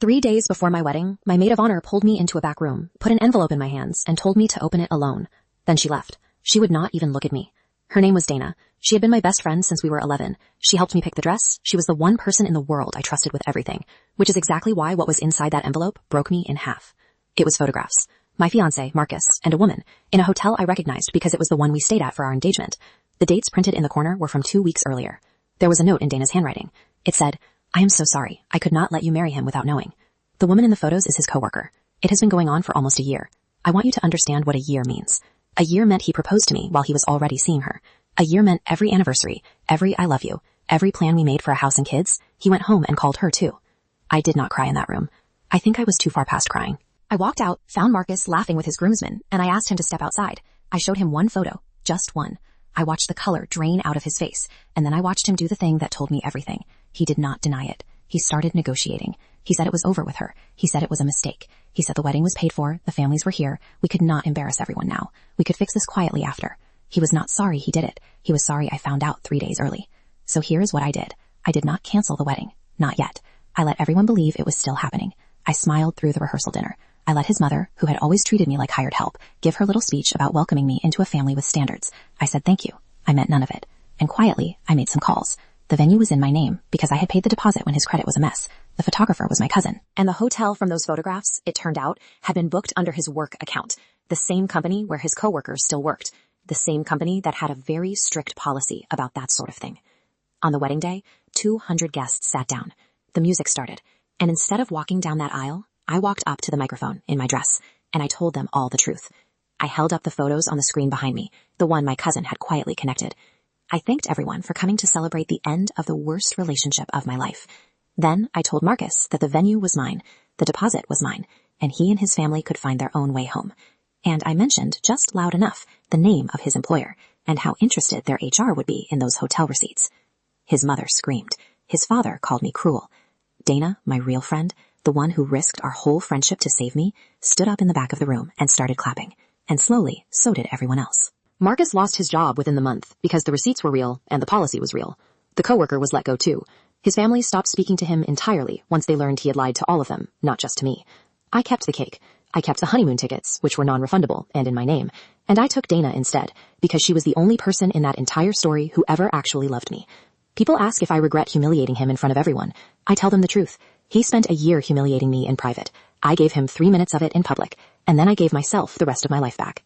3 days before my wedding, my maid of honor pulled me into a back room, put an envelope in my hands, and told me to open it alone. Then she left. She would not even look at me. Her name was Dana. She had been my best friend since we were 11. She helped me pick the dress. She was the one person in the world I trusted with everything, which is exactly why what was inside that envelope broke me in half. It was photographs. My fiancé, Marcus, and a woman, in a hotel I recognized because it was the one we stayed at for our engagement. The dates printed in the corner were from 2 weeks earlier. There was a note in Dana's handwriting. It said, "I am so sorry. I could not let you marry him without knowing." The woman in the photos is his coworker. It has been going on for almost a year. I want you to understand what a year means. A year meant he proposed to me while he was already seeing her. A year meant every anniversary, every I love you, every plan we made for a house and kids, he went home and called her too. I did not cry in that room. I think I was too far past crying. I walked out, found Marcus laughing with his groomsmen, and I asked him to step outside. I showed him one photo, just one. I watched the color drain out of his face, and then I watched him do the thing that told me everything. He did not deny it. He started negotiating. He said it was over with her. He said it was a mistake. He said the wedding was paid for, the families were here. We could not embarrass everyone now. We could fix this quietly after. He was not sorry he did it. He was sorry I found out 3 days early. So here is what I did. I did not cancel the wedding. Not yet. I let everyone believe it was still happening. I smiled through the rehearsal dinner. I let his mother, who had always treated me like hired help, give her little speech about welcoming me into a family with standards. I said thank you. I meant none of it. And quietly, I made some calls. The venue was in my name because I had paid the deposit when his credit was a mess. The photographer was my cousin. And the hotel from those photographs, it turned out, had been booked under his work account. The same company where his coworkers still worked. The same company that had a very strict policy about that sort of thing. On the wedding day, 200 guests sat down. The music started. And instead of walking down that aisle, I walked up to the microphone in my dress, and I told them all the truth. I held up the photos on the screen behind me, the one my cousin had quietly connected. I thanked everyone for coming to celebrate the end of the worst relationship of my life. Then I told Marcus that the venue was mine, the deposit was mine, and he and his family could find their own way home. And I mentioned, just loud enough, the name of his employer, and how interested their HR would be in those hotel receipts. His mother screamed. His father called me cruel. Dana, my real friend, the one who risked our whole friendship to save me, stood up in the back of the room and started clapping. And slowly, so did everyone else. Marcus lost his job within the month because the receipts were real and the policy was real. The coworker was let go too. His family stopped speaking to him entirely once they learned he had lied to all of them, not just to me. I kept the cake. I kept the honeymoon tickets, which were non-refundable and in my name. And I took Dana instead, because she was the only person in that entire story who ever actually loved me. People ask if I regret humiliating him in front of everyone. I tell them the truth. He spent a year humiliating me in private. I gave him 3 minutes of it in public, and then I gave myself the rest of my life back.